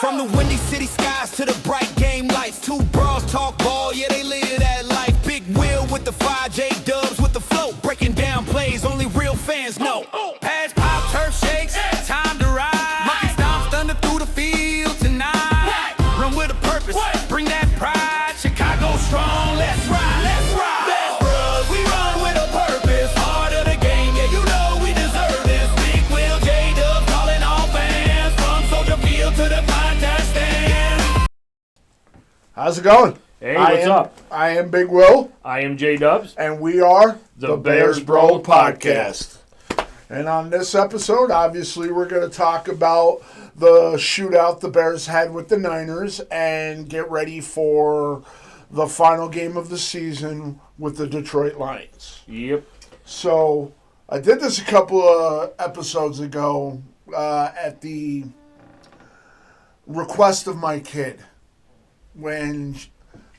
From the windy city skies to the bright game lights. Two bros talk ball, yeah, they live that life. Big wheel with the 5J dubs with the float. Breaking down plays, only real fans know. Pads pop, turf shakes, time to ride. Monkey stomps thunder through the field tonight. Run with a purpose, bring that pride. Chicago strong, let's ride, let's ride. Best bros, we run with a purpose. Heart of the game, yeah, you know we deserve this. Big wheel, J-Dubs calling all fans. From Soldier Field to the contest stand. How's it going? Hey, what's up? I am Big Will. I am J-Dubs. And we are the Bears Bro Podcast. And on this episode, obviously, we're going to talk about the shootout the Bears had with the Niners and get ready for the final game of the season with the Detroit Lions. Yep. So, I did this a couple of episodes ago at the request of my kid when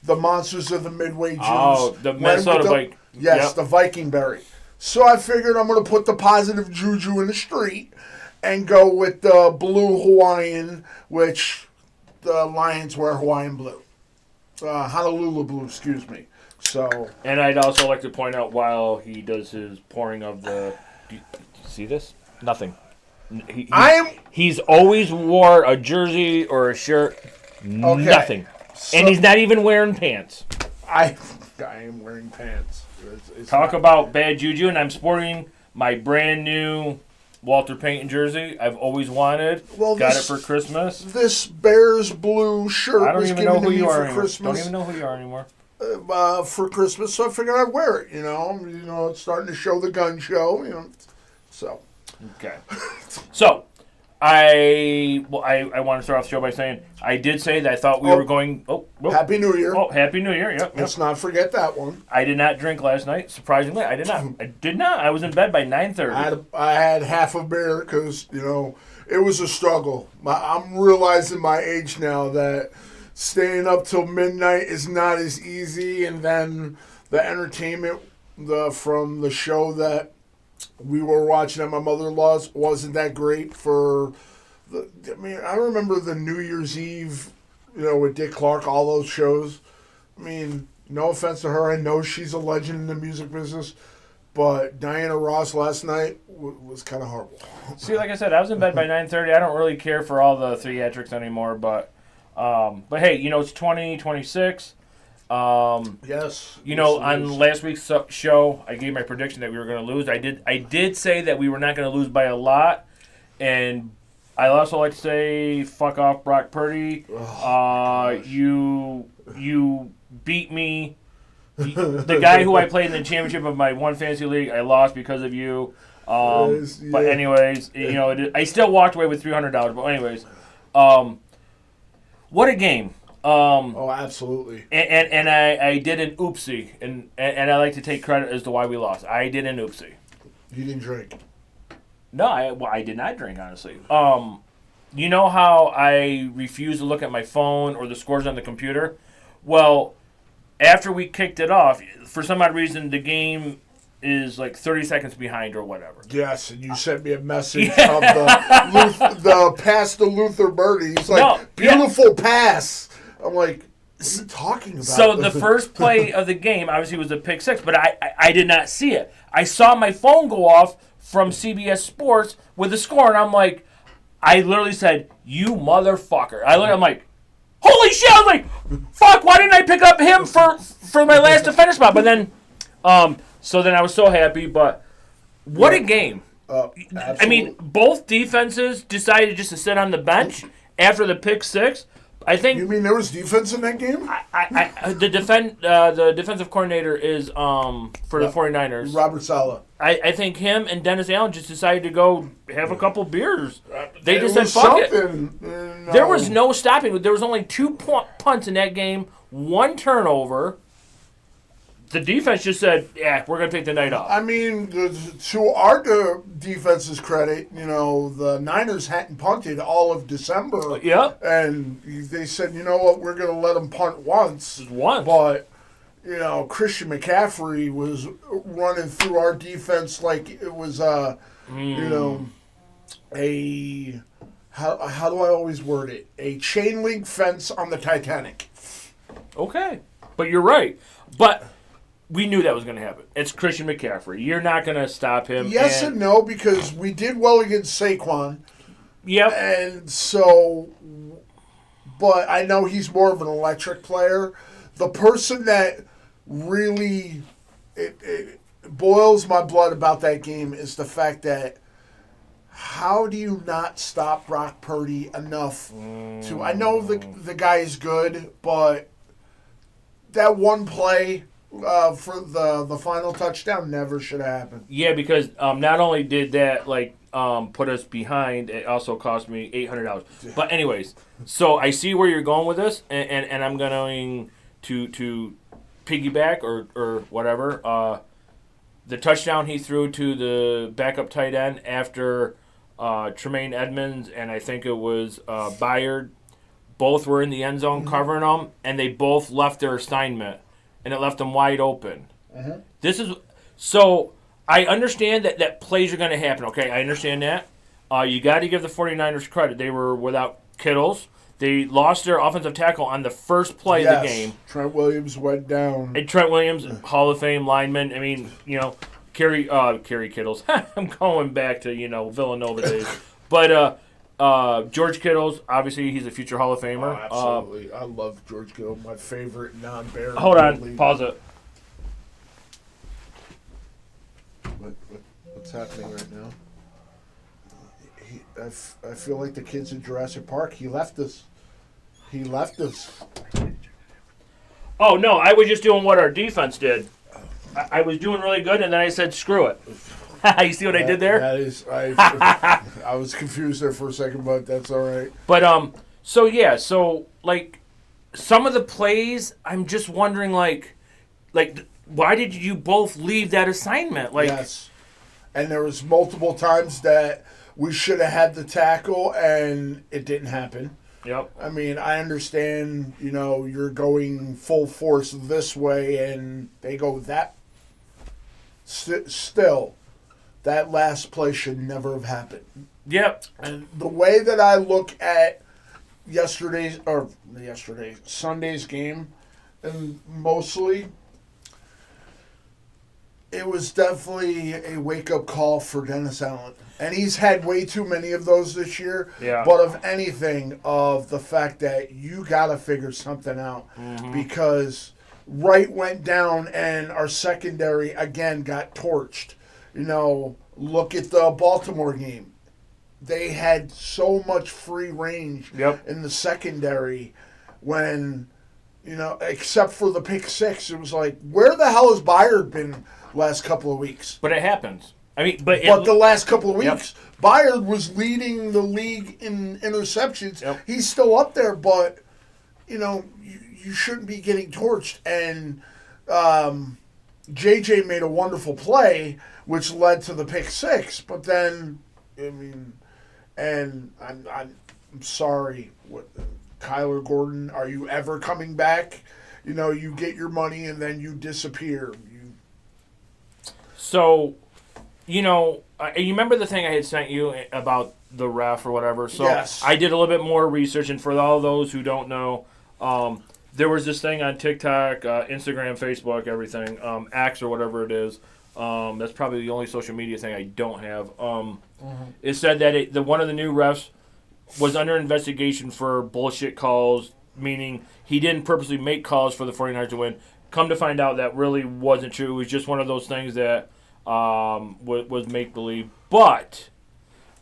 the Monsters of the Midway Jews. Oh, the Minnesota Viking. Yes, Yep. the Viking berry. So I figured I'm going to put the positive juju in the street and go with the blue Hawaiian, which the Lions wear Hawaiian blue. Honolulu blue, excuse me. So. And I'd also like to point out while he does his pouring of the... Do you see this? Nothing. He's always wore a jersey or a shirt. Okay. Nothing. So, and he's not even wearing pants. I am wearing pants. It's Talk about bad juju, and I'm sporting my brand new Walter Payton jersey I've always wanted. Well, got it for Christmas. This Bears blue shirt was given to me for Christmas. Don't even know who you are anymore. For Christmas, so I figured I'd wear it. You know, it's starting to show the gun show. So. Okay. So. I want to start off the show by saying I did say that I thought we were going... Happy New Year. Oh, Happy New Year, yep. Let's not forget that one. I did not drink last night, surprisingly. I did not. I was in bed by 9:30. I had half a beer because, it was a struggle. I'm realizing my age now that staying up till midnight is not as easy, and then the entertainment from the show that we were watching at my mother-in-law's wasn't that great I remember the New Year's Eve, with Dick Clark, all those shows. No offense to her. I know she's a legend in the music business, but Diana Ross last night was kind of horrible. See, like I said, I was in bed by 9:30. I don't really care for all the theatrics anymore, but hey, it's 2026. Yes. On last week's show, I gave my prediction that we were going to lose. I did say that we were not going to lose by a lot, and I also like to say, fuck off, Brock Purdy. You beat me. The guy who I played in the championship of my one fantasy league, I lost because of you. But anyways, I still walked away with $300. But anyways, what a game. Absolutely. And I did an oopsie, and I like to take credit as to why we lost. I did an oopsie. You didn't drink? No, I did not drink, honestly. You know how I refuse to look at my phone or the scores on the computer? Well, after we kicked it off, for some odd reason, the game is like 30 seconds behind or whatever. Yes, and you sent me a message of the pass to Luther Birdie. He's like, beautiful pass. I'm like, what are you talking about? So the first play of the game, obviously, was a pick six, but I did not see it. I saw my phone go off from CBS Sports with the score, and I'm like, I literally said, you motherfucker. I'm like, holy shit! I was like, fuck, why didn't I pick up him for my last defender spot? But then, so then I was so happy, but what a game. Both defenses decided just to sit on the bench after the pick six. I think. You mean there was defense in that game? The defensive coordinator is for the 49ers. Robert Saleh. I think him and Dennis Allen just decided to go have a couple beers. They just said, fuck it. There was no stopping. There was only 2 punts in that game, 1 turnover. The defense just said, we're going to take the night off. To our defense's credit, the Niners hadn't punted all of December. Yep. And they said, you know what, we're going to let them punt once. Just once. But, Christian McCaffrey was running through our defense like it was, a how do I always word it? A chain link fence on the Titanic. Okay. But you're right. But we knew that was going to happen. It's Christian McCaffrey. You're not going to stop him. Yes and no, because we did well against Saquon. Yep. And so, but I know he's more of an electric player. The person that really it boils my blood about that game is the fact that how do you not stop Brock Purdy enough to? I know the guy is good, but that one play for the final touchdown never should have happened. Yeah, because not only did that put us behind, it also cost me $800. But anyways, so I see where you're going with this, and I'm going to piggyback or whatever. The touchdown he threw to the backup tight end after Tremaine Edmonds and I think it was Byard, both were in the end zone covering them, and they both left their assignment, and it left them wide open. This is so I understand that plays are going to happen. Okay, I understand that. You got to give the 49ers credit. They were without Kittles. They lost their offensive tackle on the first play of the game. Trent Williams went down. And Trent Williams, Hall of Fame lineman. I mean, Kerry Kittles. I'm going back to, Villanova days. But George Kittles, obviously, he's a future Hall of Famer. Absolutely. I love George Kittle, my favorite non-Bear. Hold on. Pause it. What's happening right now? I feel like the kids in Jurassic Park. He left us. Oh, no. I was just doing what our defense did. I was doing really good, and then I said, screw it. You see what I did there? That is, I was confused there for a second, but that's all right. But, so some of the plays, I'm just wondering, why did you both leave that assignment? Yes. And there was multiple times that we should have had the tackle, and it didn't happen. Yep. I mean, I understand, you're going full force this way, and they go that. Still, that last play should never have happened. Yep. And the way that I look at Sunday's game, and mostly, it was definitely a wake-up call for Dennis Allen. And he's had way too many of those this year. Yeah. But of the fact that you got to figure something out. Because Wright went down and our secondary, again, got torched. Look at the Baltimore game. They had so much free range in the secondary when, except for the pick six, it was like, where the hell has Byard been last couple of weeks? But it happens. I mean, but the last couple of weeks, Byard was leading the league in interceptions. Yep. He's still up there, but, you shouldn't be getting torched. And JJ made a wonderful play, which led to the pick six. But then, and I'm sorry, Kyler Gordon, are you ever coming back? You get your money and then you disappear. So, you remember the thing I had sent you about the ref or whatever? So yes. I did a little bit more research, and for all those who don't know, there was this thing on TikTok, Instagram, Facebook, everything, X or whatever it is. That's probably the only social media thing I don't have. It said that one of the new refs was under investigation for bullshit calls, meaning he didn't purposely make calls for the 49ers to win. Come to find out that really wasn't true. It was just one of those things that was make-believe. But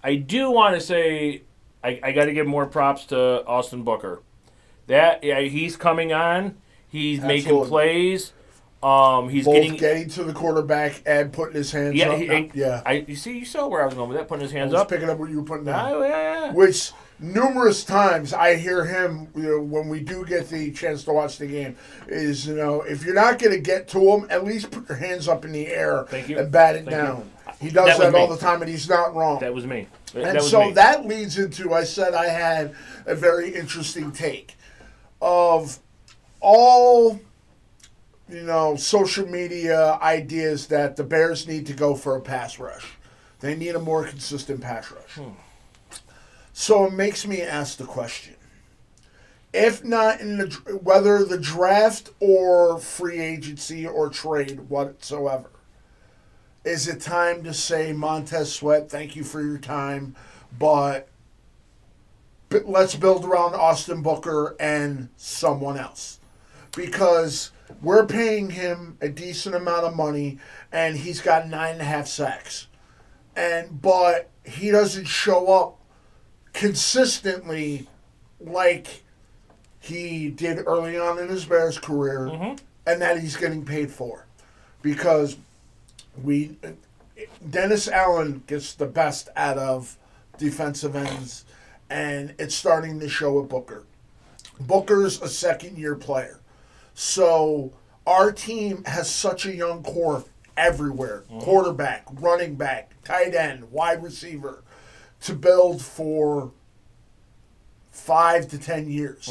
I do want to say I got to give more props to Austin Booker. He's coming on. He's making plays. He's getting to the quarterback and putting his hands up. You saw where I was going with that, putting his hands up. Picking up what you were putting down. Yeah. Which numerous times I hear him, when we do get the chance to watch the game, is, if you're not going to get to him, at least put your hands up in the air and bat it down. He does that all the time, and he's not wrong. That was me. That leads into, I said I had a very interesting take of all, social media ideas that the Bears need to go for a pass rush. They need a more consistent pass rush. So it makes me ask the question. If not in whether the draft or free agency or trade whatsoever, is it time to say, Montez Sweat, thank you for your time, but let's build around Austin Booker and someone else? Because we're paying him a decent amount of money, and he's got 9.5 sacks. But he doesn't show up consistently like he did early on in his Bears career, and that he's getting paid for. Because Dennis Allen gets the best out of defensive ends, and it's starting to show with Booker. Booker's a second-year player. So our team has such a young core everywhere. Quarterback, running back, tight end, wide receiver, to build for 5 to 10 years.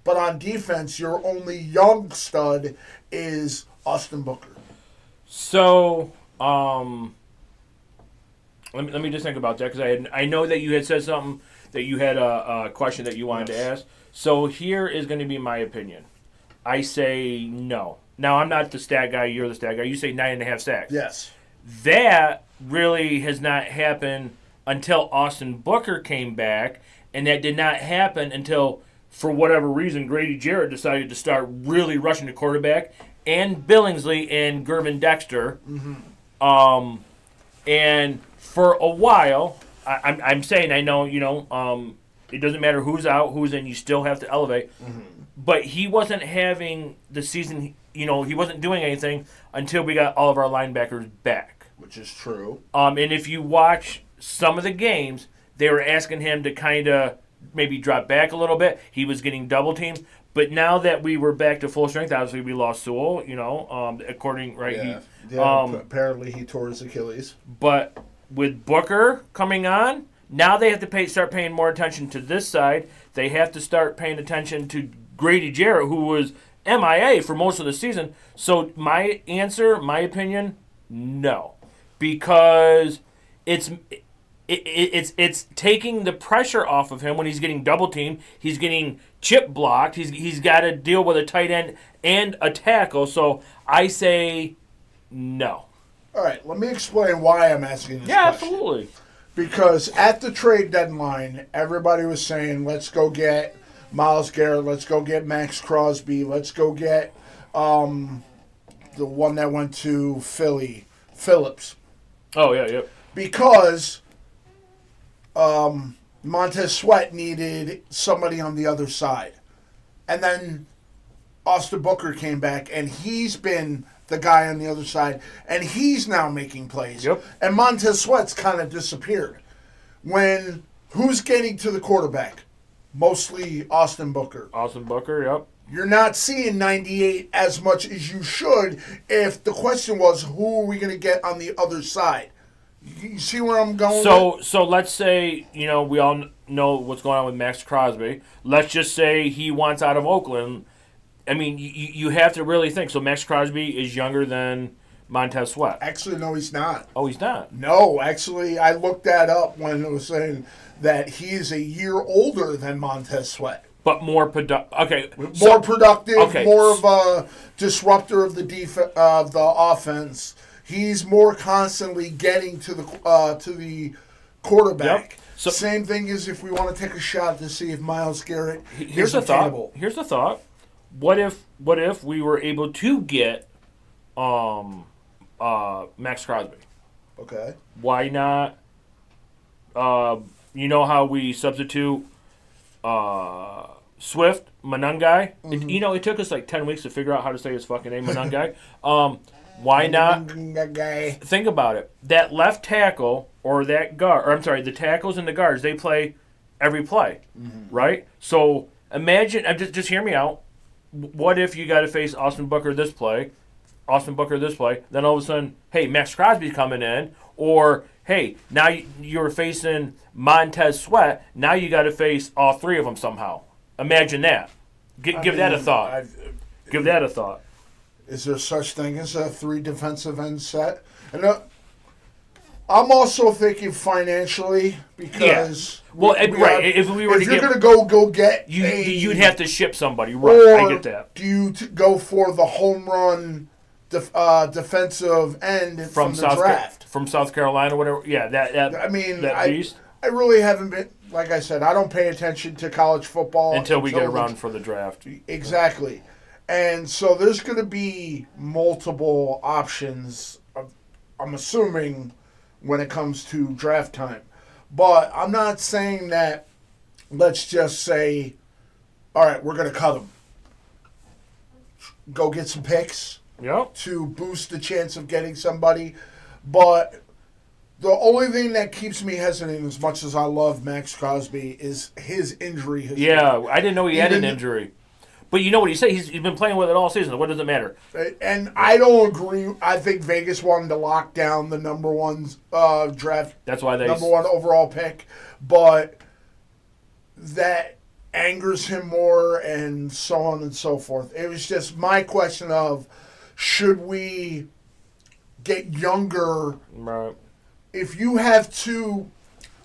But on defense, your only young stud is Austin Booker. So, let me just think about that, because I know that you had said something, that you had a question that you wanted to ask. So here is going to be my opinion. I say no. Now, I'm not the stat guy. You're the stat guy. You say 9.5 sacks. Yes. That really has not happened until Austin Booker came back, and that did not happen until, for whatever reason, Grady Jarrett decided to start really rushing the quarterback, and Billingsley and Gervin Dexter. And for a while, I'm saying, I know, it doesn't matter who's out, who's in, you still have to elevate. But he wasn't having the season, he wasn't doing anything until we got all of our linebackers back. Which is true. And if you watch some of the games, they were asking him to kind of maybe drop back a little bit. He was getting double teamed. But now that we were back to full strength, obviously we lost Sewell, according, right? Yeah. Apparently he tore his Achilles. But with Booker coming on, now they have to start paying more attention to this side. They have to start paying attention to Grady Jarrett, who was MIA for most of the season. So my answer, my opinion, no. Because it's taking the pressure off of him when he's getting double teamed. He's getting chip blocked. He's got to deal with a tight end and a tackle. So I say no. All right, let me explain why I'm asking this question. Absolutely. Because at the trade deadline, everybody was saying, let's go get Myles Garrett, let's go get Max Crosby, let's go get the one that went to Philly, Phillips. Oh, yeah. Because Montez Sweat needed somebody on the other side. And then Austin Booker came back, and he's been the guy on the other side, and he's now making plays. Yep. And Montez Sweat's kind of disappeared. Who's getting to the quarterback? Mostly Austin Booker. Austin Booker, yep. You're not seeing 98 as much as you should if the question was, who are we going to get on the other side? You see where I'm going with? So let's say, we all know what's going on with Max Crosby. Let's just say he wants out of Oakland. I mean, you have to really think. So Max Crosby is younger than Montez Sweat. Actually, no, he's not. Oh, he's not? No, actually, I looked that up when it was saying that he is a year older than Montez Sweat. But more productive. Okay. More productive, okay. More of a disruptor of the offense. He's more constantly getting to the quarterback. Yep. So, same thing as if we want to take a shot to see if Myles Garrett here's is a attainable. thought. Here's the thought. What if we were able to get Max Crosby? Okay. Why not? You know how we substitute Swift, Manungai? Mm-hmm. It took us like 10 weeks to figure out how to say his fucking name, Manungai. Why not? Think about it. That left tackle or that guard, or I'm sorry, the tackles and the guards, they play every play, right? So imagine, just hear me out. What if you got to face Austin Booker this play, then all of a sudden, hey, Max Crosby's coming in, or hey, now you're facing Montez Sweat, now you got to face all three of them somehow. Imagine that. Give that a thought. Give that a thought. Is there such thing as a 3 defensive end set? And I'm also thinking financially because if we were to you're get, going to go get you'd have to ship somebody. Right, I get that. Do you go for the home run defensive end from the draft from South Carolina, whatever? Yeah, that. I mean, that beast. I really haven't been. Like I said, I don't pay attention to college football until we get around for the draft. Exactly, and so there's going to be multiple options. I'm assuming when it comes to draft time, but I'm not saying that. Let's just say, all right, we're going to cut them. Go get some picks. Yep. To boost the chance of getting somebody. But the only thing that keeps me hesitant, as much as I love Max Crosby, is his injury history. Yeah, I didn't know he had an injury. But you know what he said? He's been playing with it all season. What does it matter? And I don't agree. I think Vegas wanted to lock down the number one draft. That's why they number one overall pick. But that angers him more and so on and so forth. It was just my question of, should we get younger? Right. If you have to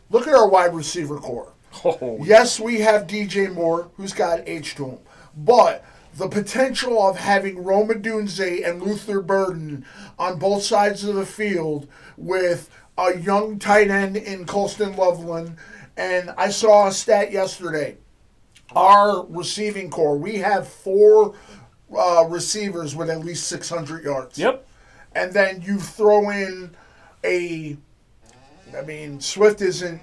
look at our wide receiver core. Oh. Yes, we have DJ Moore, who's got age to him. But the potential of having Roma Dunze and Luther Burden on both sides of the field with a young tight end in Colston Loveland. And I saw a stat yesterday. Our receiving core, we have 4 receivers with at least 600 yards. Yep. And then you throw in Swift isn't,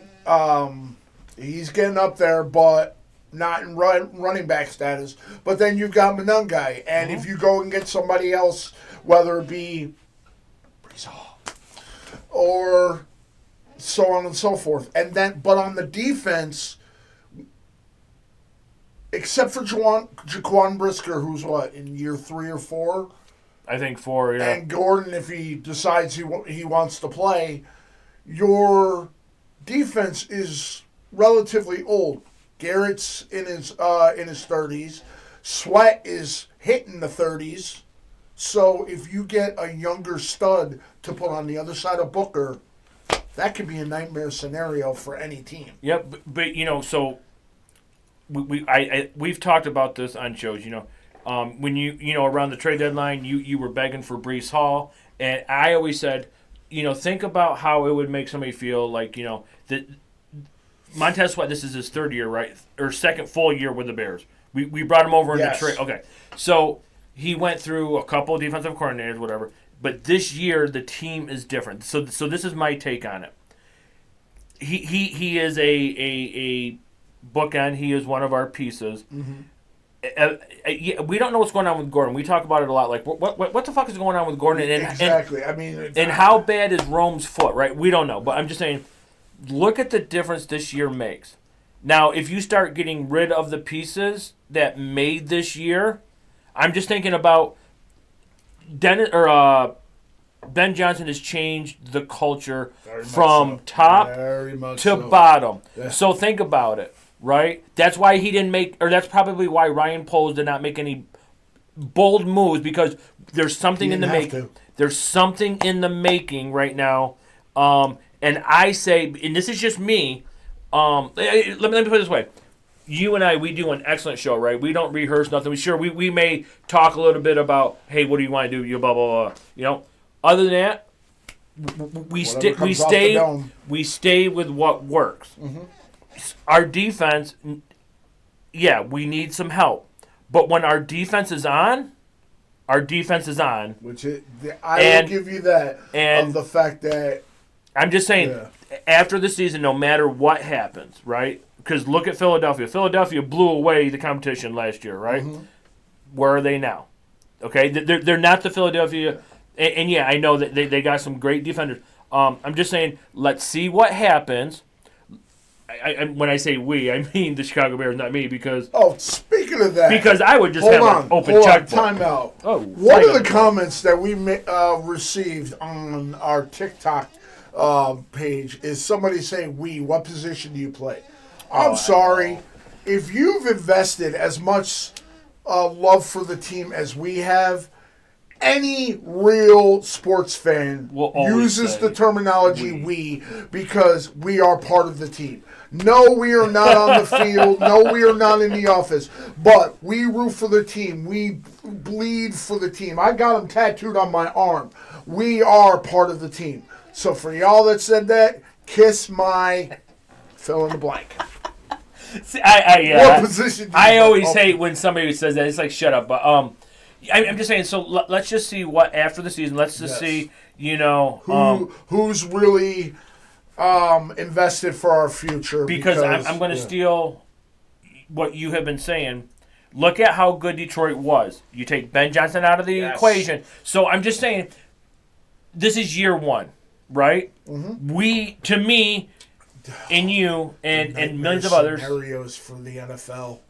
he's getting up there, but not in running back status. But then you've got Monungai. And if you go and get somebody else, whether it be Brees Hall or so on and so forth. And then, but on the defense, except for Jaquan Brisker, who's in year 3 or 4? I think 4, yeah. And Gordon, if he decides he wants to play, your defense is relatively old. Garrett's in his 30s. Sweat is hitting the 30s. So if you get a younger stud to put on the other side of Booker, that could be a nightmare scenario for any team. Yep, but so we've talked about this on shows. When you around the trade deadline, you were begging for Brees Hall, and I always said, think about how it would make somebody feel like that. Montez Sweat, this is his 3rd year, right, or 2nd full year with the Bears. We brought him over in the trade. Okay, so he went through a couple of defensive coordinators, whatever. But this year the team is different. So this is my take on it. He is a bookend. He is one of our pieces. Mm-hmm. We don't know what's going on with Gordon. We talk about it a lot. Like, what the fuck is going on with Gordon? Exactly. And how bad is Rome's foot? Right? We don't know. But I'm just saying, look at the difference this year makes. Now, if you start getting rid of the pieces that made this year, I'm just thinking about Ben Johnson has changed the culture from top to bottom. Yeah. So think about it, right? That's why he didn't make, or that's probably why Ryan Poles did not make any bold moves, because there's something in the making. There's something in the making right now. And I say, and this is just me, let me put it this way. You and I, we do an excellent show, right? We don't rehearse nothing. We may talk a little bit about, hey, what do you want to do? You blah blah blah. Other than that, we stay with what works. Mm-hmm. Our defense, yeah, we need some help. But when our defense is on, Which I will give you that. And of the fact that I'm just saying, after the season, no matter what happens, right? Because look at Philadelphia. Philadelphia blew away the competition last year, right? Mm-hmm. Where are they now? Okay, they're not the Philadelphia. And yeah, I know that they got some great defenders. I'm just saying, let's see what happens. When I say we, I mean the Chicago Bears, not me, because... Oh, speaking of that... Because I would just have an open checkbook. Time out. Oh, one of the comments that we received on our TikTok page is somebody saying, what position do you play? I'm sorry. If you've invested as much love for the team as we have, Any real sports fan Will always uses say the terminology we because we are part of the team. No, we are not on the field. No, we are not in the office. But we root for the team. We bleed for the team. I got them tattooed on my arm. We are part of the team. So for y'all that said that, kiss my fill in the blank. See, What position do you I play? always hate when somebody says that. It's like, shut up. But I'm just saying. So let's just see what after the season. Let's just see. Who's really invested for our future? Because I'm going to steal what you have been saying. Look at how good Detroit was. You take Ben Johnson out of the equation. So I'm just saying, this is year one, right? Mm-hmm. To me, and you, and millions of others. Scenarios for the NFL.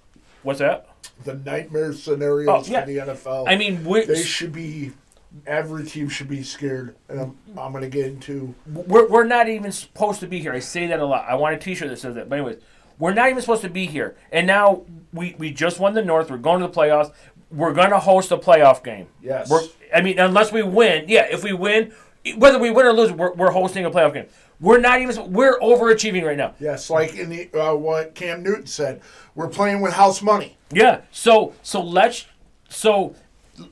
What's that? The nightmare scenarios for the NFL. I mean, they should be. Every team should be scared, and I'm going to get into. We're not even supposed to be here. I say that a lot. I want a T-shirt that says that. But anyways, we're not even supposed to be here. And now we just won the North. We're going to the playoffs. We're going to host a playoff game. Yes. Unless we win. Yeah, if we win, whether we win or lose, we're hosting a playoff game. We're not even. We're overachieving right now. Yes, like in the what Cam Newton said, we're playing with house money. Yeah. So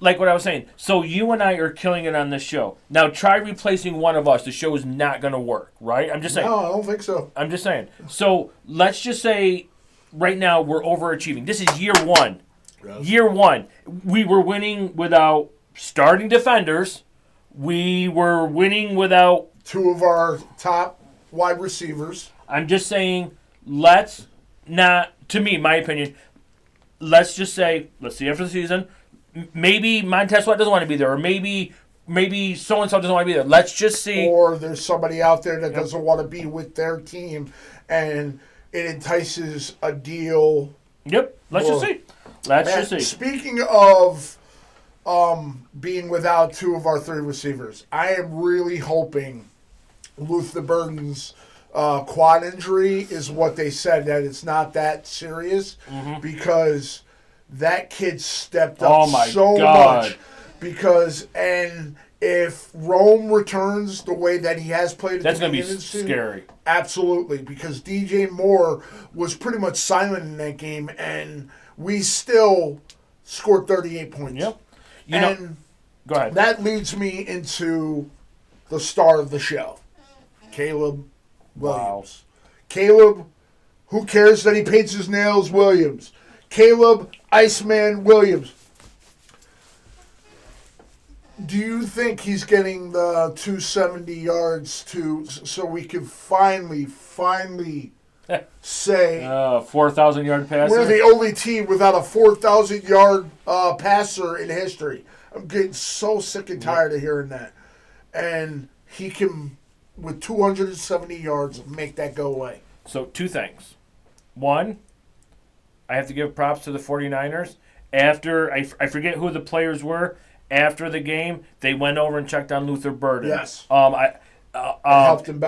like what I was saying. So you and I are killing it on this show. Now try replacing one of us. The show is not going to work, right? I'm just saying. No, I don't think so. I'm just saying. So let's just say right now we're overachieving. This is year one. Yes. Year one. We were winning without starting defenders. We were winning without two of our top wide receivers. I'm just saying, let's not, to me, my opinion, let's just say, let's see after the season, maybe Montez Sweat doesn't want to be there, or maybe so-and-so doesn't want to be there. Let's just see. Or there's somebody out there that doesn't want to be with their team, and it entices a deal. Yep, let's just see. Let's just see. Speaking of being without two of our three receivers, I am really hoping Luther Burden's quad injury is what they said, that it's not that serious, because that kid stepped up so much. And if Rome returns the way that he has played, that's going to be scary. Absolutely, because DJ Moore was pretty much silent in that game, and we still scored 38 points. Yep. Go ahead. That leads me into the star of the show, Caleb Williams. Wow. Caleb, who cares that he paints his nails, Williams. Caleb Iceman Williams. Do you think he's getting the 270 yards so we can finally say 4,000-yard passer? We're the only team without a 4,000-yard passer in history. I'm getting so sick and tired of hearing that. And he can, with 270 yards, make that go away. So, two things. One, I have to give props to the 49ers. After, I forget who the players were, after the game, they went over and checked on Luther Burden. Yes. Helped him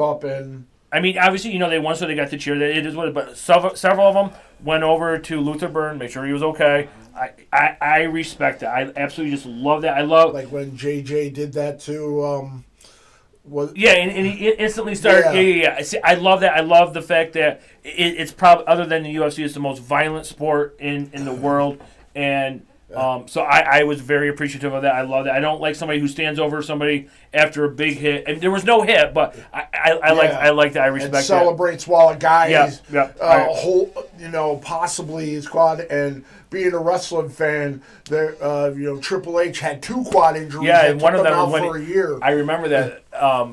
up, and I mean, obviously, they won, so they got to cheer. It is what it is. But several of them went over to Luther Burden, make sure he was okay. I respect it. I absolutely just love that. I love like when JJ did that to. And he instantly started. Yeah. See, I love that. I love the fact that it's probably, other than the UFC, it's the most violent sport in the world, and. So I was very appreciative of that. I love that. I don't like somebody who stands over somebody after a big hit. And there was no hit, but I like that. I respect that. Celebrates while a guy is possibly his quad. And being a wrestling fan, there Triple H had two quad injuries. Yeah, and one of them out for a year. I remember that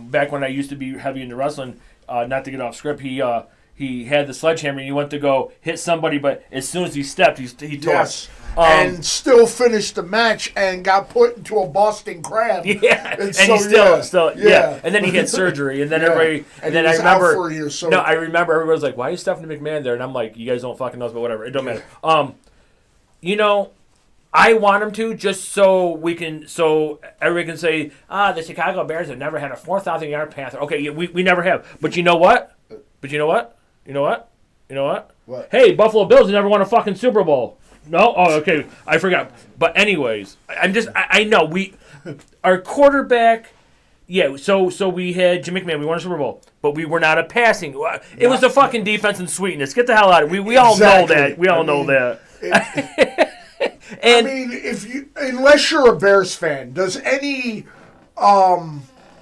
back when I used to be heavy into wrestling. Not to get off script, he had the sledgehammer and he went to go hit somebody, but as soon as he stepped, he tore. Yes. And still finished the match and got put into a Boston Crab. Yeah, and he still. And then he had surgery, and then everybody. And then I remember. Out for a year, so I remember everybody was like, "Why is Stephanie McMahon there?" And I'm like, "You guys don't fucking know, but whatever. It don't matter." I want him to, just so everybody can say, the Chicago Bears have never had a 4,000-yard passer. Okay, we never have, but you know what? You know You know what? What? Hey, Buffalo Bills never won a fucking Super Bowl. No? Oh, okay. I forgot. But anyways, I know our quarterback. Yeah, so we had Jim McMahon. We won a Super Bowl, but we were not a passing. It was the fucking defense and sweetness. Get the hell out of it. We all know that. We all know that. And I mean, unless you're a Bears fan, does any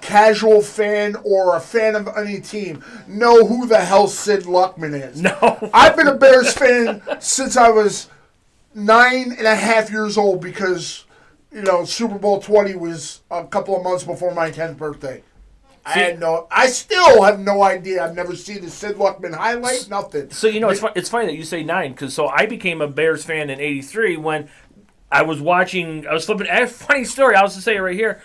casual fan or a fan of any team know who the hell Sid Luckman is? No. I've been a Bears fan since I was 9.5 years old because, Super Bowl 20 was a couple of months before my 10th birthday. I still have no idea. I've never seen the Sid Luckman highlight, nothing. So, it's funny that you say 9, because I became a Bears fan in 83 when I was flipping, funny story, I'll just say it right here.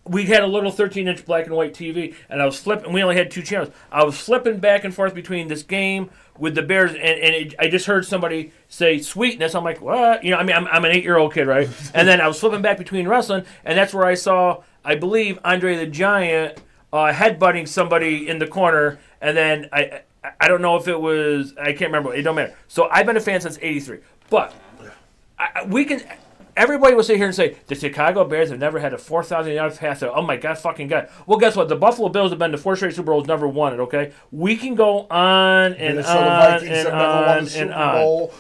We had a little 13-inch black and white TV, and I was flipping, we only had 2 channels. I was flipping back and forth between this game with the Bears, and I just heard somebody say sweetness. I'm like, what? I'm an 8-year-old kid, right? And then I was flipping back between wrestling, and that's where I saw, I believe, Andre the Giant headbutting somebody in the corner, and then I don't know if it was, I can't remember, it don't matter. So I've been a fan since 83. But everybody will sit here and say, the Chicago Bears have never had a 4,000-yard passer. Oh my God, fucking God. Well, guess what? The Buffalo Bills have been to 4 straight Super Bowls, never won it, okay? We can go on and Minnesota on Vikings and have never won on the Super and Bowl.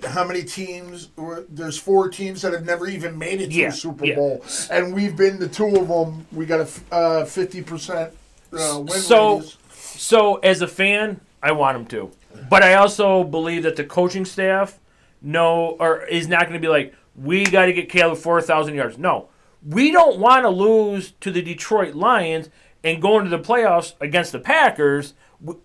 How many teams? There's 4 teams that have never even made it to a Super Bowl, and we've been to 2 of them. We got a 50% win rate. So as a fan, I want them to, but I also believe that the coaching staff is not going to be like, we got to get Caleb 4,000 yards. No, we don't want to lose to the Detroit Lions and go into the playoffs against the Packers,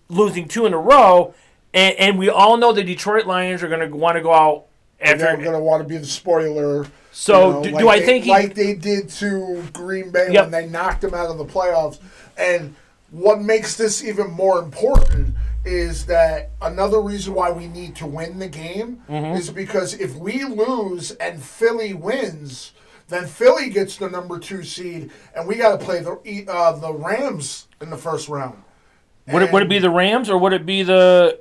losing 2 in a row. And we all know the Detroit Lions are going to want to go out after. They're going to want to be the spoiler. So do I think like they did to Green Bay when they knocked them out of the playoffs? And what makes this even more important is that another reason why we need to win the game is because if we lose and Philly wins, then Philly gets the number 2 seed, and we got to play the Rams in the first round. Would it be the Rams or would it be the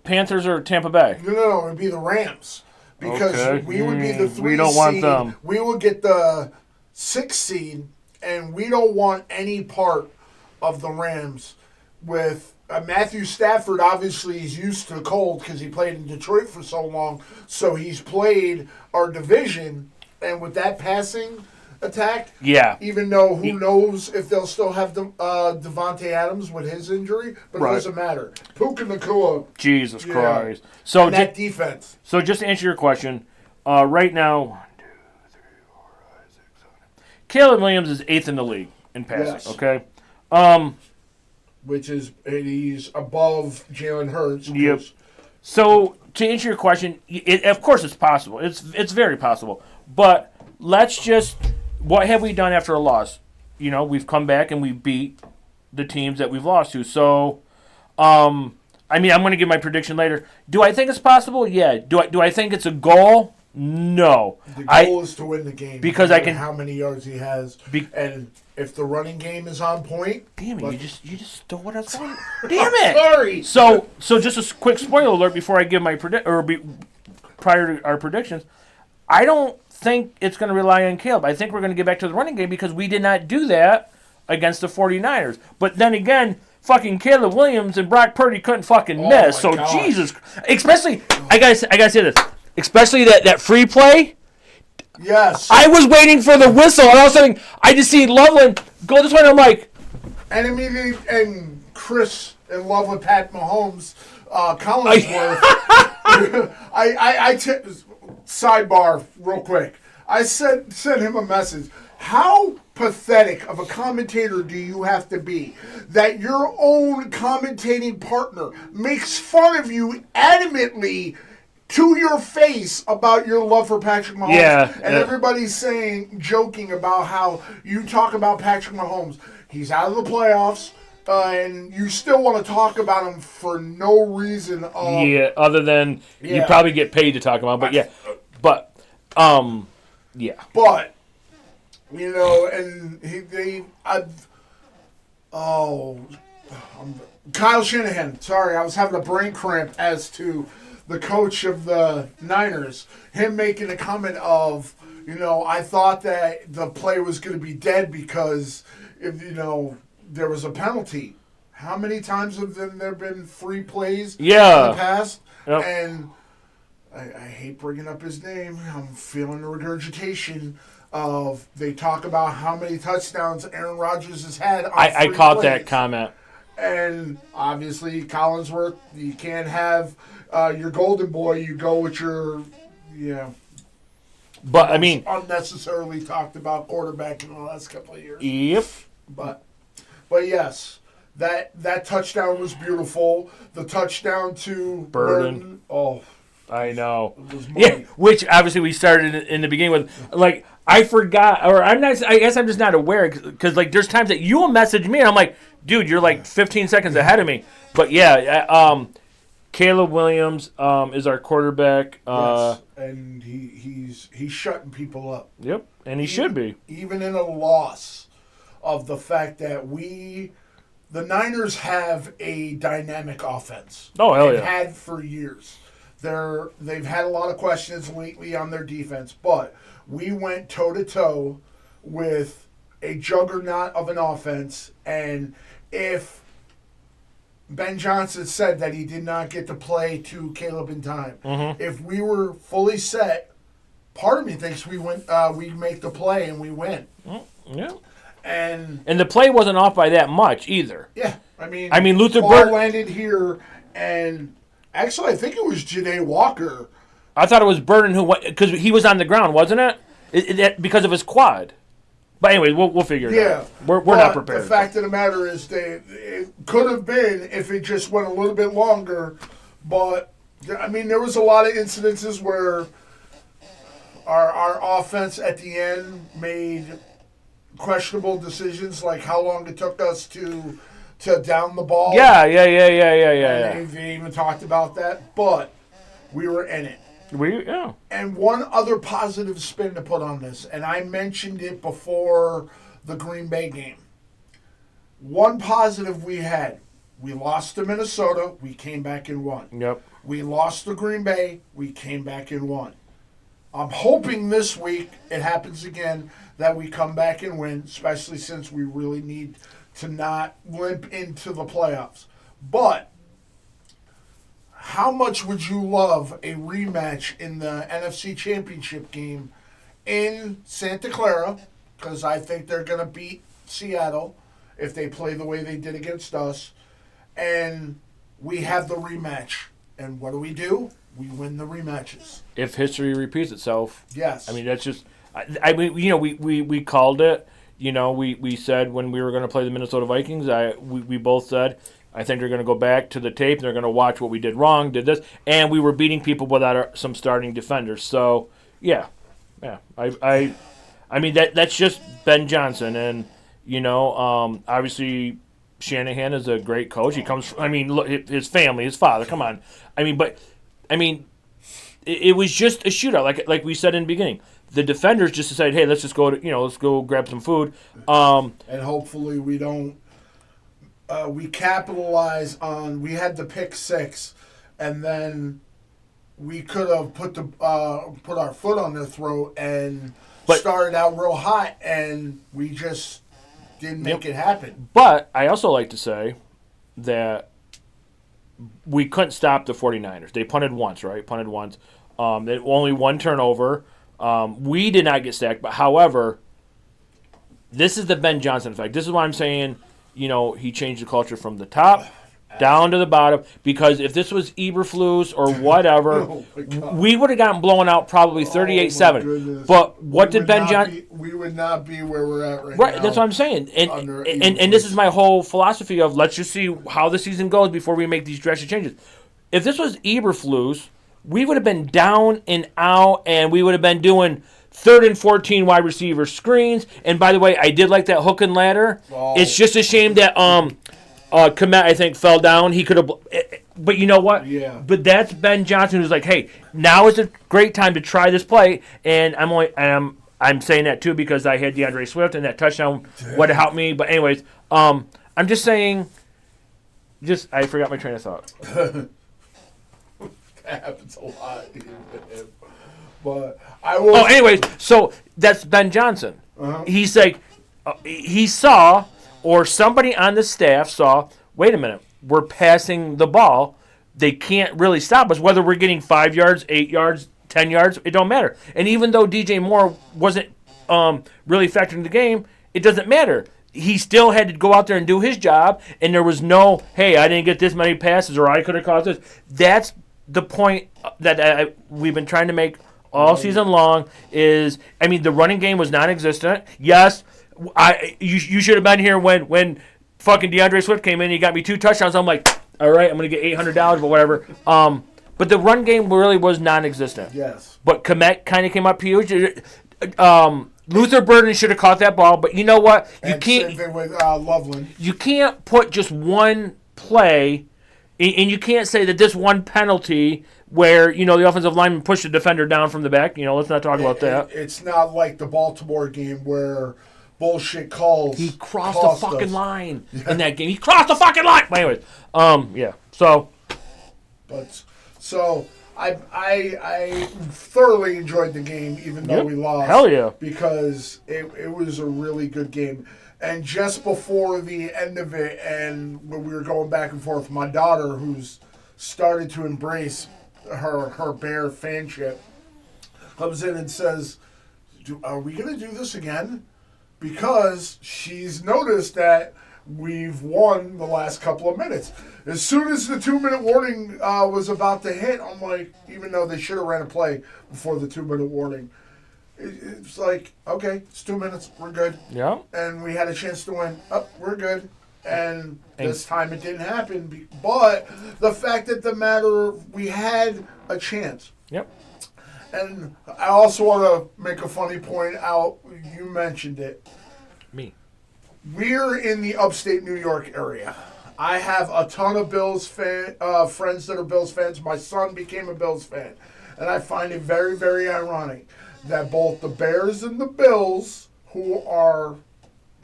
Panthers or Tampa Bay? No, it would be the Rams. Because we would be the 3 we don't seed. want them. We would get the 6 seed, and we don't want any part of the Rams. With Matthew Stafford, obviously, he's used to the cold because he played in Detroit for so long. So he's played our division, and with that passing attack, even though who knows if they'll still have Devontae Adams with his injury, but it doesn't matter. Puka Nacua. Jesus Christ. So and that defense. So just to answer your question, right now, 1, 2, 3, 4, 5, 6, 7. Caleb Williams is 8th in the league in passing, okay? Which is, he's above Jalen Hurts. Yep. So to answer your question, of course it's possible. It's very possible. But let's just, what have we done after a loss? We've come back and we beat the teams that we've lost to. So, I'm going to give my prediction later. Do I think it's possible? Yeah. Do I think it's a goal? No. The goal is to win the game. Because I can. How many yards he has. And if the running game is on point. Damn it, you just stole what I was going. Damn it. Sorry. So just a quick spoiler alert before I give my prior to our predictions. I don't think it's going to rely on Caleb. I think we're going to get back to the running game because we did not do that against the 49ers. But then again, fucking Caleb Williams and Brock Purdy couldn't fucking miss. So gosh. Jesus, especially I gotta say this, especially that free play. Yes. I was waiting for the whistle, and all of a sudden I just see Loveland go this way, and I'm like, and immediately, and Chris in love with Pat Mahomes, Collinsworth. Sidebar, real quick. I sent him a message. How pathetic of a commentator do you have to be that your own commentating partner makes fun of you adamantly to your face about your love for Patrick Mahomes? And everybody's joking about how you talk about Patrick Mahomes. He's out of the playoffs. And you still want to talk about him for no reason. Other than you probably get paid to talk about him. But But, Kyle Shanahan. Sorry, I was having a brain cramp as to the coach of the Niners. Him making a comment of, I thought that the play was going to be dead because, if there was a penalty. How many times have there been free plays in the past? Yep. And I hate bringing up his name. I'm feeling the regurgitation of they talk about how many touchdowns Aaron Rodgers has had on I free caught plays. that comment. And obviously, Collinsworth, you can't have your golden boy. You go with your, But, I mean... unnecessarily talked about quarterback in the last couple of years. Yep. But yes, that touchdown was beautiful. The touchdown to Burden. Oh, I know. it was Yeah, money. which obviously we started in the beginning with, like, I forgot, or I guess I'm just not aware, because, like, there's times that you will message me, and I'm like, dude, you're, like, 15 seconds ahead of me. But, yeah, Caleb Williams is our quarterback. Yes, and he's shutting people up. Yep, and he should be. Even in a loss of the fact that the Niners have a dynamic offense. Oh, hell They've yeah. had for years. They've had a lot of questions lately on their defense, but we went toe-to-toe with a juggernaut of an offense, and if Ben Johnson said that he did not get to play to Caleb in time, if we were fully set, part of me thinks we make the play and we win. Yeah. And the play wasn't off by that much either. yeah, I mean Luther ball Burden landed here, and actually I think it was Janae Walker. I thought it was Burden who went, because he was on the ground, wasn't it? Because of his quad. But anyway, we'll figure it out. We're not prepared. The fact of the matter is, it could have been if it just went a little bit longer. But I mean, there was a lot of incidences where our offense at the end made questionable decisions, like how long it took us to down the ball. Yeah. And they even talked about that, but we were in it. And one other positive spin to put on this, and I mentioned it before the Green Bay game. One positive we had, we lost to Minnesota, we came back and won. Yep. We lost to Green Bay, we came back and won. I'm hoping this week it happens again, that we come back and win, especially since we really need to not limp into the playoffs. But how much would you love a rematch in the NFC Championship game in Santa Clara? Because I think they're going to beat Seattle if they play the way they did against us. And we have the rematch. And what do? We win the rematches. If history repeats itself. Yes. I mean, that's just... I mean, we called it. We said when we were going to play the Minnesota Vikings, we both said, I think they're going to go back to the tape and they're going to watch what we did wrong, did this, and we were beating people without some starting defenders. So, yeah. I mean, that's just Ben Johnson, and obviously Shanahan is a great coach. He comes from, look, his family, his father. Come on, it was just a shootout, like we said in the beginning. The defenders just decided, hey, let's just go let's go grab some food. And hopefully we don't. We capitalize on. We had the pick six, and then we could have put our foot on their throat and started out real hot, and we just didn't make it happen. But I also like to say that we couldn't stop the 49ers. They punted once, right? They only one turnover. We did not get sacked, but however, this is the Ben Johnson effect. This is why I'm saying, he changed the culture from the top down to the bottom. Because if this was Eberflus or whatever, we would have gotten blown out probably 38-7. But what did Ben Johnson? We would not be where we're at right now. Right, that's what I'm saying. And this is my whole philosophy of let's just see how the season goes before we make these drastic changes. If this was Eberflus, we would have been down and out, and we would have been doing 3rd and 14 wide receiver screens. And by the way, I did like that hook and ladder. Oh. It's just a shame that Komet, I think, fell down. He could have, but you know what? Yeah. But that's Ben Johnson who's like, hey, now is a great time to try this play. And I'm saying that too because I had DeAndre Swift and that touchdown would have helped me. But anyways, I'm just saying, I forgot my train of thought. That happens a lot. But I will. Oh, anyways, so that's Ben Johnson. He's like, he saw, or somebody on the staff saw, wait a minute, we're passing the ball. They can't really stop us, whether we're getting 5 yards, 8 yards, 10 yards, it don't matter. And even though DJ Moore wasn't really factoring the game, it doesn't matter. He still had to go out there and do his job, and there was no, hey, I didn't get this many passes, or I could have caught this. That's the point that we've been trying to make all season long is, I mean, the running game was non-existent. Yes, you should have been here when fucking DeAndre Swift came in. He got me 2 touchdowns. I'm like, all right, I'm going to get $800, but whatever. But the run game really was non-existent. Yes. But Komet kind of came up huge. Luther Burden should have caught that ball, but you know what? Same thing with Loveland. You can't put just one play, and you can't say that this one penalty where, the offensive lineman pushed the defender down from the back. Let's not talk about that. It's not like the Baltimore game where bullshit calls. He crossed the fucking line in that game. He crossed the fucking line. But anyways, yeah. So I thoroughly enjoyed the game, even though we lost. Hell yeah. Because it was a really good game. And just before the end of it, and when we were going back and forth, my daughter, who's started to embrace her Bear fanship, comes in and says, are we going to do this again? Because she's noticed that we've won the last couple of minutes. As soon as the 2-minute warning was about to hit, I'm like, even though they should have ran a play before the 2-minute warning, it's like, okay, it's 2 minutes, we're good. Yeah. And we had a chance to win. We're good. And this time it didn't happen. But the fact of the matter, we had a chance. Yep. And I also want to make a funny point out. You mentioned it. Me. We're in the upstate New York area. I have a ton of Bills friends that are Bills fans. My son became a Bills fan. And I find it very, very ironic that both the Bears and the Bills, who are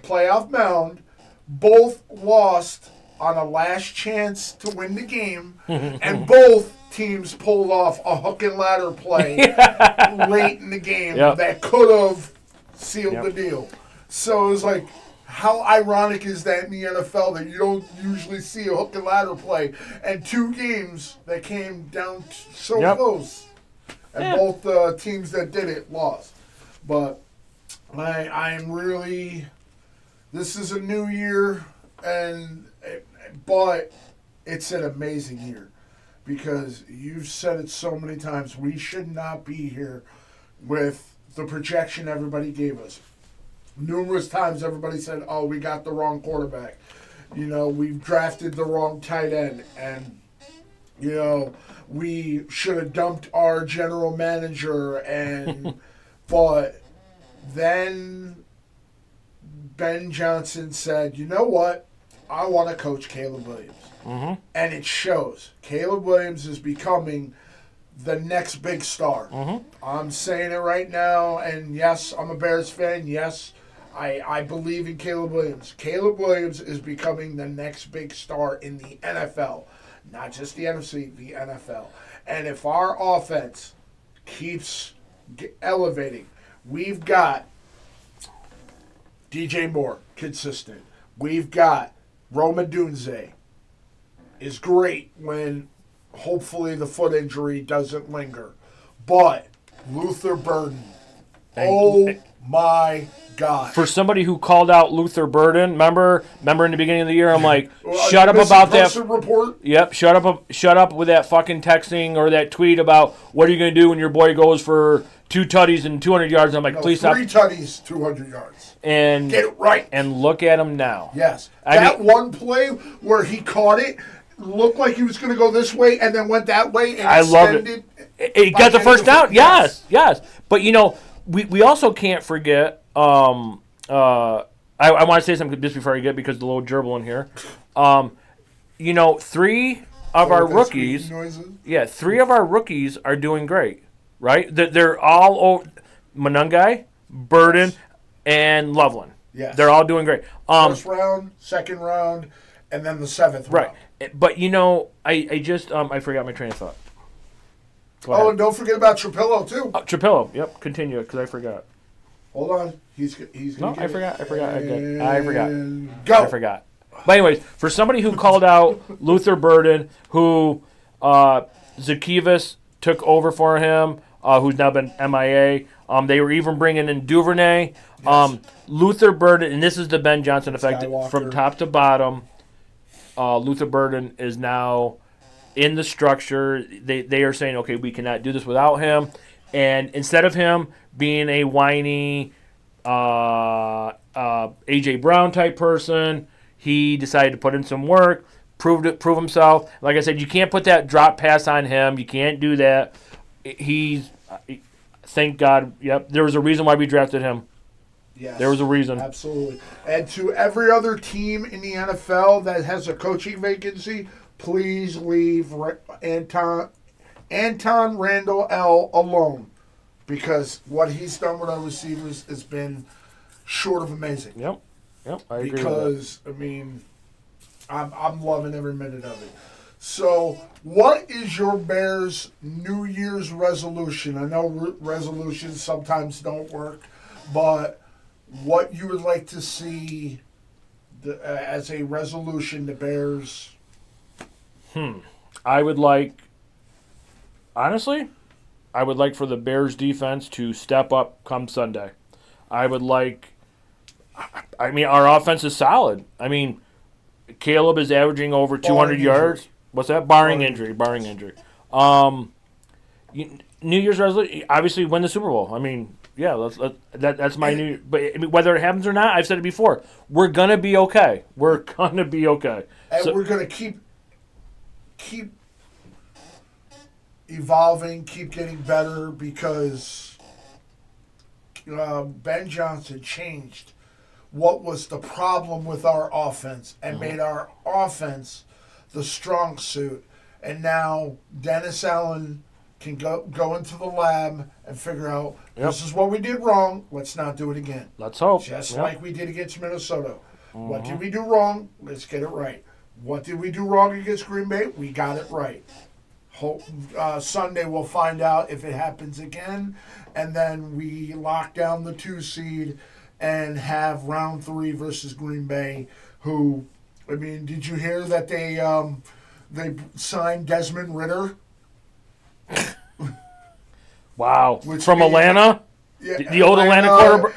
playoff bound, both lost on a last chance to win the game, and both teams pulled off a hook and ladder play late in the game that could have sealed the deal. So it was like, how ironic is that in the NFL that you don't usually see a hook and ladder play, and 2 games that came down so close, and both the teams that did it lost. But I'm really, this is a new year, but it's an amazing year because you've said it so many times. We should not be here with the projection everybody gave us. Numerous times everybody said, oh, we got the wrong quarterback. We've drafted the wrong tight end. And, we should have dumped our general manager. But then Ben Johnson said, you know what? I want to coach Caleb Williams. Mm-hmm. And it shows. Caleb Williams is becoming the next big star. Mm-hmm. I'm saying it right now. And yes, I'm a Bears fan. Yes, I believe in Caleb Williams. Caleb Williams is becoming the next big star in the NFL. Not just the NFC, the NFL. And if our offense keeps elevating, we've got DJ Moore, consistent. We've got Roma Dunze, is great when hopefully the foot injury doesn't linger. But Luther Burden, oh my God. For somebody who called out Luther Burden, remember in the beginning of the year, I'm like, shut up about that. Report? Yep, shut up with that fucking texting or that tweet about what are you going to do when your boy goes for 2 tutties and 200 yards. I'm like, please stop. 3 tutties, 200 yards. And get it right. And look at him now. Yes. That one play where he caught it looked like he was going to go this way and then went that way and I loved it. It got the first down. Yes. But, we also can't forget, I want to say something just before I get because the little gerbil in here. 3 of our rookies. 3 of our rookies are doing great, right? They're all over. Monungai, Burden, and Loveland. Yes. They're all doing great. First round, second round, and then the 7th round. Right. But I just I forgot my train of thought. Go Oh, ahead. and don't forget about Trapillo too. Trapillo. Yep, continue it because I forgot. Hold on, he's No, gonna I forgot. I forgot. And I forgot. Go. I forgot. But anyways, for somebody who called out Luther Burden, who Zakivas took over for him, who's now been MIA. They were even bringing in Duvernay. Yes. Luther Burden, and this is the Ben Johnson effect Skywalker. from top to bottom. Luther Burden is now in the structure. They are saying, okay, we cannot do this without him. And instead of him being a whiny A.J. Brown type person, he decided to put in some work, prove himself. Like I said, you can't put that drop pass on him. You can't do that. Thank God, yep, there was a reason why we drafted him. Yes, There was a reason. Absolutely. And to every other team in the NFL that has a coaching vacancy, please leave Anton Randall L. alone, because what he's done with our receivers has been short of amazing. Yep, I agree with Because I mean, I'm loving every minute of it. So, what is your Bears' New Year's resolution? I know resolutions sometimes don't work, but what you would like to see as a resolution, the Bears? I would like, honestly, for the Bears defense to step up come Sunday. I mean, our offense is solid. I mean, Caleb is averaging over 200 yards. Injury. What's that? Barring injury. New Year's resolution, obviously win the Super Bowl. I mean, yeah, that's my new. But I mean, whether it happens or not, I've said it before. We're gonna be okay. And we're gonna keep evolving, keep getting better, because Ben Johnson changed what was the problem with our offense and made our offense the strong suit. And now Dennis Allen can go into the lab and figure out, this is what we did wrong. Let's not do it again. Let's hope. Just like we did against Minnesota. What did we do wrong? Let's get it right. What did we do wrong against Green Bay? We got it right. Sunday we'll find out if it happens again, and then we lock down the 2 seed and have round 3 versus Green Bay, who, I mean, did you hear that they signed Desmond Ridder? Wow. Which From means- Atlanta? Yeah, The old Atlanta quarterback?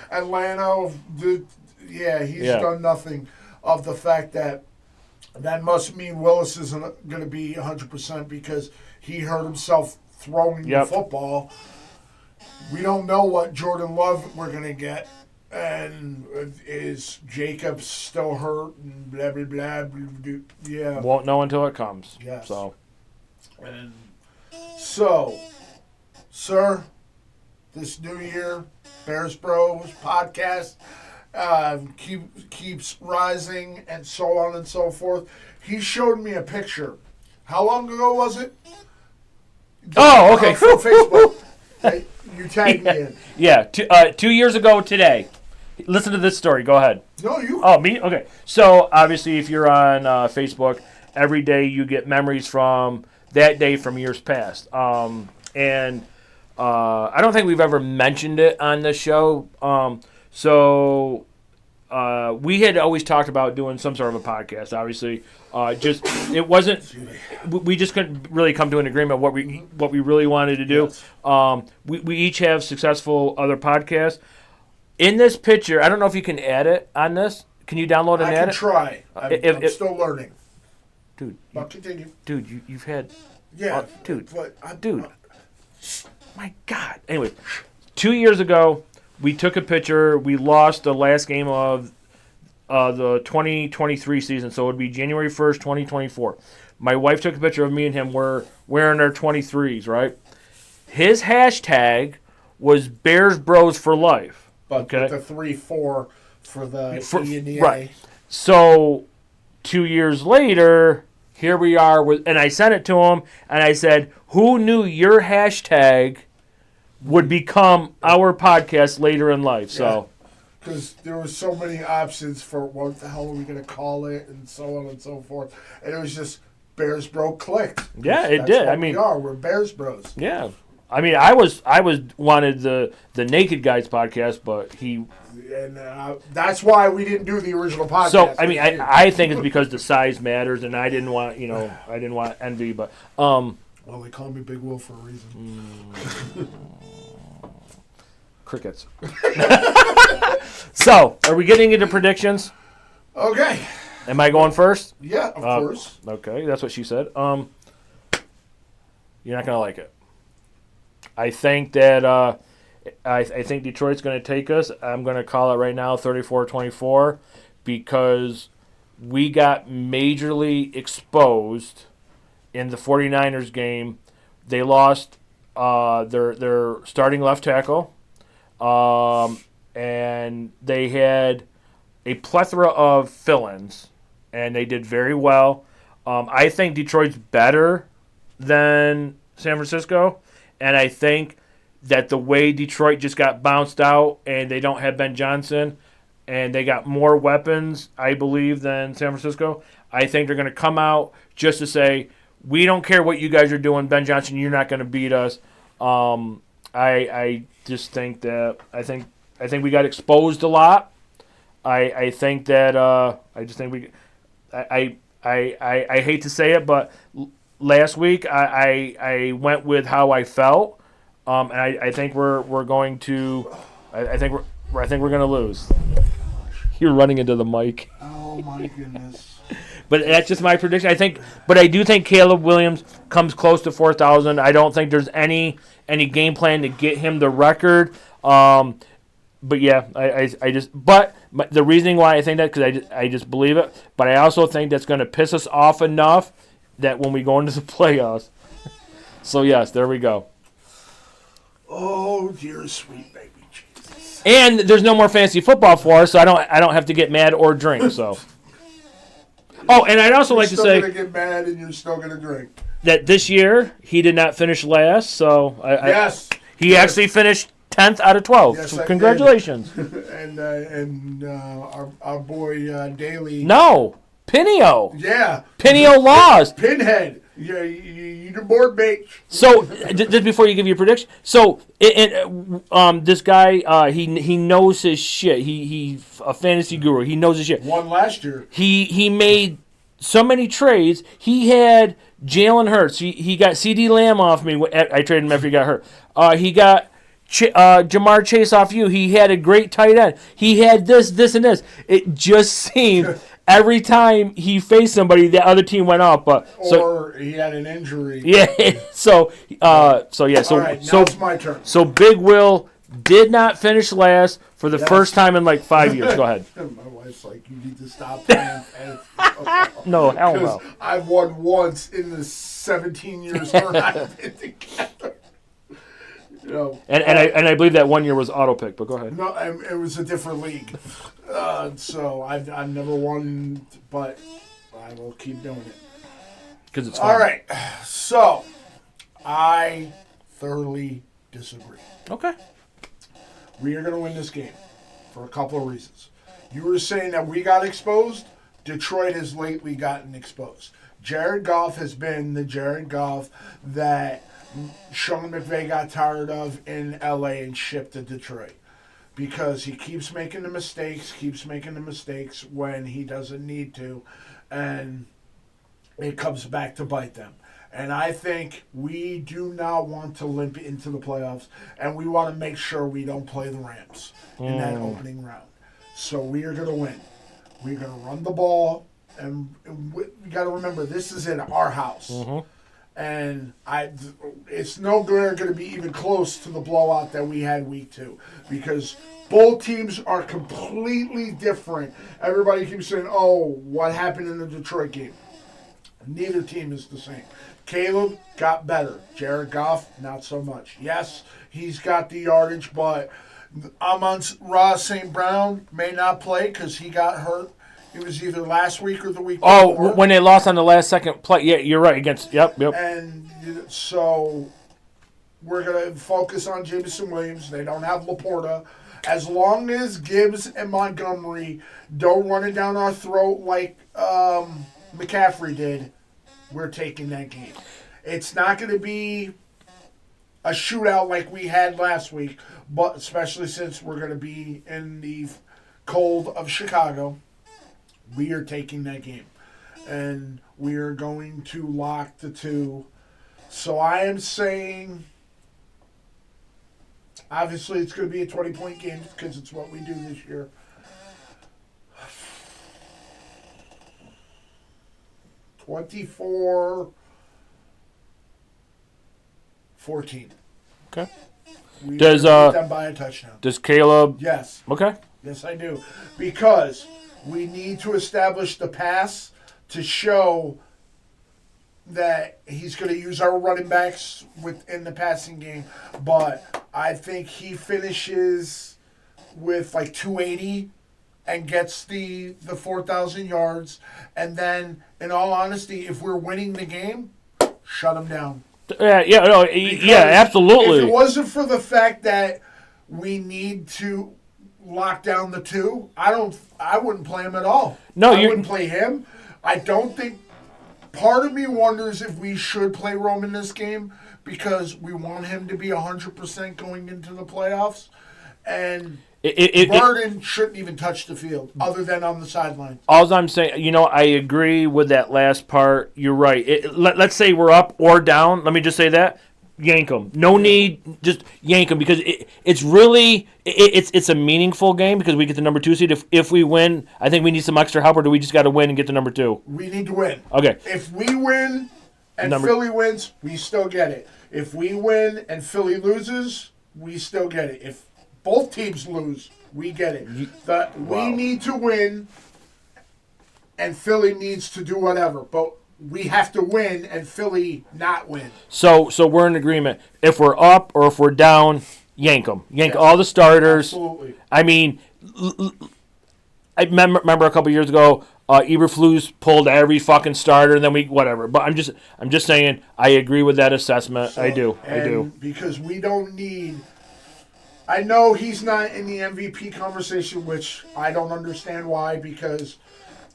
He's done nothing of the fact that must mean Willis isn't going to be 100% because he hurt himself throwing the football. We don't know what Jordan Love we're going to get. And is Jacobs still hurt and blah, blah, blah, blah, blah. Yeah. Won't know until it comes. Yes. And so, sir, this new year, Bears Bros podcast keeps rising and so on and so forth. He showed me a picture. How long ago was it? Oh, okay. From Facebook. You tagged me in. Yeah, 2 years ago today. Listen to this story. Go ahead. No, you. Oh, me? Okay. So, obviously, if you're on Facebook, every day you get memories from that day from years past. And I don't think we've ever mentioned it on the show. We had always talked about doing some sort of a podcast. Obviously, it wasn't. We just couldn't really come to an agreement what we really wanted to do. Yes. We each have successful other podcasts. In this picture, I don't know if you can add it on this. Can you download and I add can it? try. I'm still learning. Dude, But continue. dude, you've had. Yeah. Dude. Dude. My God. Anyway, 2 years ago, we took a picture. We lost the last game of the 2023 season, so it would be January 1st, 2024. My wife took a picture of me and him. We're wearing our 23s, right? His hashtag was Bears Bros for Life. But with the 3-4 for the E and the right. So 2 years later, here we are and I sent it to him, and I said, "Who knew your hashtag would become our podcast later in life?" So, because there were so many options for what the hell are we going to call it, and so on and so forth, and it was just Bears Bro clicked. Yeah, it That's did. what I mean, we're Bears Bros. yeah. I mean, I wanted the Naked Guys podcast, but he. And that's why we didn't do the original podcast. So I mean, I think it's because the size matters, and I didn't want envy, but well, they call me Big Will for a reason. Crickets. So, are we getting into predictions? Okay. Am I going first? Yeah, of course. Okay, that's what she said. You're not gonna like it. I think that I think Detroit's going to take us. I'm going to call it right now 34-24 because we got majorly exposed in the 49ers game. They lost their starting left tackle, and they had a plethora of fill-ins, and they did very well. I think Detroit's better than San Francisco. And I think that the way Detroit just got bounced out and they don't have Ben Johnson and they got more weapons, I believe, than San Francisco, I think they're going to come out just to say, we don't care what you guys are doing, Ben Johnson, you're not going to beat us. I just think that I think we got exposed a lot. I think that I just think we I hate to say it, but last week I went with how I felt, and I think we're going to I think we're going to lose. You're running into the mic. Oh my goodness! But that's just my prediction. But I do think Caleb Williams comes close to 4,000. I don't think there's any game plan to get him the record. But yeah, the reasoning why I think that because I just believe it. But I also think that's going to piss us off enough that when we go into the playoffs. So yes, there we go. Oh dear sweet baby Jesus. And there's no more fantasy football for us, so I don't have to get mad or drink. So. Oh, and I'd also like to say you're still gonna get mad and you're still gonna drink. That this year he did not finish last, so yes, he actually finished 10th out of 12. Yes, so congratulations. and our boy Daly. No. Pinio. Yeah. Pinio lost. Pinhead. Yeah, you the board mate. So, just before you give your prediction, so this guy he knows his shit. He's a fantasy guru. He knows his shit. Won last year. He made so many trades. He had Jalen Hurts. He got CD Lamb off me. I traded him after he got hurt. He got Jamar Chase off you. He had a great tight end. He had this, and this. It just seemed every time he faced somebody, the other team went off. Or he had an injury. Yeah. So yeah. So all right, now it's my turn. So Big Will did not finish last for the first time in like 5 years. Go ahead. My wife's like, you need to stop playing. No, hell no. I've won once in the 17 years we're not been together. You know, and I believe that 1 year was auto pick, but go ahead. No, it was a different league. So I've never won, but I will keep doing it. Because it's fun. All right. So I thoroughly disagree. Okay. We are going to win this game for a couple of reasons. You were saying that we got exposed. Detroit has lately gotten exposed. Jared Goff has been the Jared Goff that Sean McVay got tired of in LA and shipped to Detroit. Because he keeps making the mistakes when he doesn't need to, and it comes back to bite them. And I think we do not want to limp into the playoffs, and we want to make sure we don't play the Rams in that opening round. So we are going to win. We're going to run the ball, and we got to remember, this is in our house. Mm-hmm. And it's no going to be even close to the blowout that we had week 2 because both teams are completely different. Everybody keeps saying, oh, what happened in the Detroit game? Neither team is the same. Caleb got better. Jared Goff, not so much. Yes, he's got the yardage, but Ross St. Brown may not play because he got hurt. It was either last week or the week before. Oh, when they lost on the last second play. Yeah, you're right. Yep. And so we're going to focus on Jameson Williams. They don't have Laporta. As long as Gibbs and Montgomery don't run it down our throat like McCaffrey did, we're taking that game. It's not going to be a shootout like we had last week, but especially since we're going to be in the cold of Chicago, we are taking that game. And we are going to lock the 2. So I am saying, obviously it's going to be a 20-point game because it's what we do this year. 24-14. Okay. We Does beat them by a touchdown. Does Caleb? Yes. Okay. Yes, I do. Because we need to establish the pass to show that he's going to use our running backs within the passing game. But I think he finishes with like 280 and gets the 4,000 yards. And then, in all honesty, if we're winning the game, shut him down. Yeah, absolutely. If it wasn't for the fact that we need to lock down the 2, I wouldn't play him at all. No, I wouldn't play him. I don't think. Part of me wonders if we should play Roman this game because we want him to be 100% going into the playoffs, and Burden shouldn't even touch the field other than on the sideline. All I'm saying, I agree with that last part. You're right. Let's say we're up or down. Let me just say that. Yank them. No need, just yank them because it's really it's a meaningful game because we get the number 2 seed. If we win, I think we need some extra help, or do we just got to win and get the number 2? We need to win. Okay. If we win and Philly wins, we still get it. If we win and Philly loses, we still get it. If both teams lose, we get it. We need to win, and Philly needs to do whatever, but we have to win and Philly not win. So we're in agreement. If we're up or if we're down, yank them. Yank all the starters. Absolutely. I mean, I remember a couple years ago, Eberflus pulled every fucking starter, and then whatever. But I'm just saying, I agree with that assessment. So, I do. Because we don't need. I know he's not in the MVP conversation, which I don't understand why. Because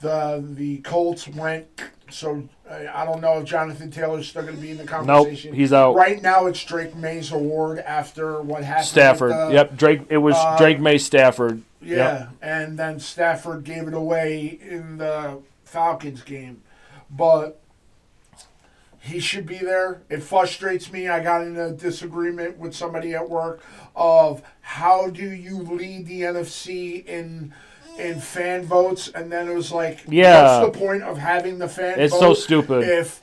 the Colts went. So I don't know if Jonathan Taylor's still going to be in the conversation. Nope, he's out. Right now, it's Drake May's award after what happened. Stafford. Drake. It was Drake May Stafford. Yeah, yep. And then Stafford gave it away in the Falcons game, but he should be there. It frustrates me. I got in a disagreement with somebody at work of how do you lead the NFC in fan votes, and then it was like, what's the point of having the fan vote? It's so stupid. If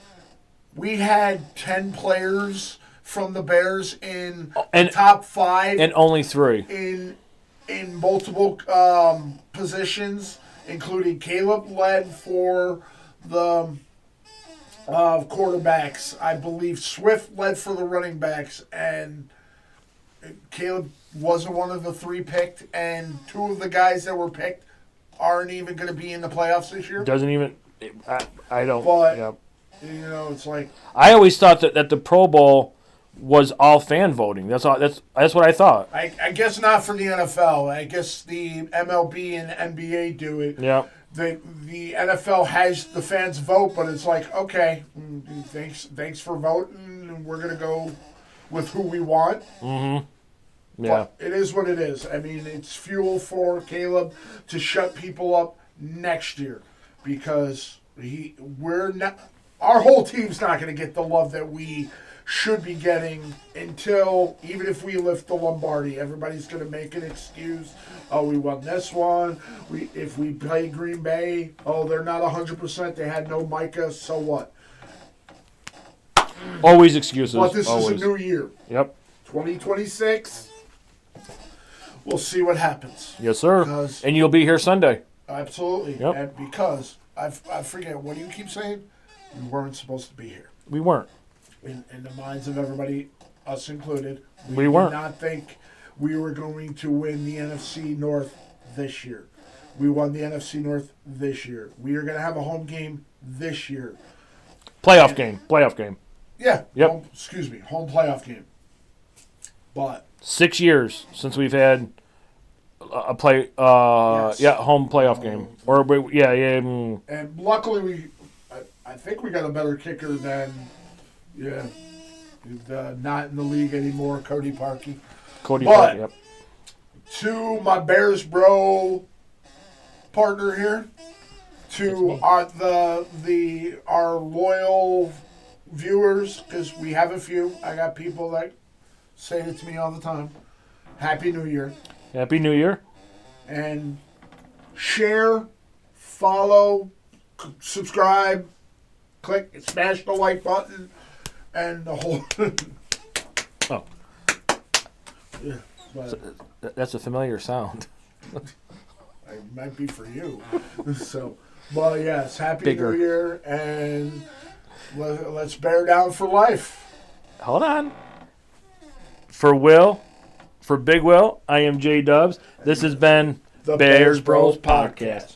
we had 10 players from the Bears in the top 5 and only 3 in multiple positions, including Caleb led for the quarterbacks. I believe Swift led for the running backs, and Caleb wasn't one of the 3 picked, and 2 of the guys that were picked aren't even going to be in the playoffs this year. Doesn't even. I don't. But it's like I always thought that the Pro Bowl was all fan voting. That's all. That's what I thought. I guess not for the NFL. I guess the MLB and NBA do it. Yeah. The NFL has the fans vote, but it's like, okay, thanks for voting. We're gonna go with who we want. Mm-hmm. Yeah. But it is what it is. I mean, it's fuel for Caleb to shut people up next year because our whole team's not going to get the love that we should be getting until, even if we lift the Lombardi, everybody's going to make an excuse. Oh, we won this one. If we play Green Bay, they're not 100%. They had no Micah, so what? Always excuses. But this Always. is a new year. Yep. 2026. We'll see what happens. Yes, sir. And you'll be here Sunday. Absolutely. Yep. And because, I forget, what do you keep saying? We weren't supposed to be here. We weren't. In the minds of everybody, us included, we weren't. did not think we were going to win the NFC North this year. We won the NFC North this year. We are going to have a home game this year. Playoff game. Yeah. Yep. Home playoff game. But 6 years since we've had a home playoff game. Or And luckily, I think we got a better kicker than, yeah, not in the league anymore, Cody Parkey. Cody But- Park, yep. To my Bears Bro partner here, to our loyal viewers, because we have a few. I got people that say it to me all the time. Happy New Year. Happy New Year. And share, follow, subscribe, click, smash the like button, and the whole. Oh, Yeah, but that's a familiar sound. it might be for you. So, well, yes, Happy Bigger. New Year, and let's bear down for life. Hold on. For Will, for Big Will, I am J Dubs. This has been The Bears Bros Podcast.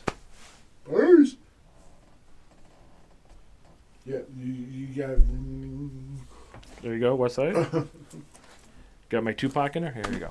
Peace. Yeah, you got. There you go. West side. Got my Tupac in there. Here you go.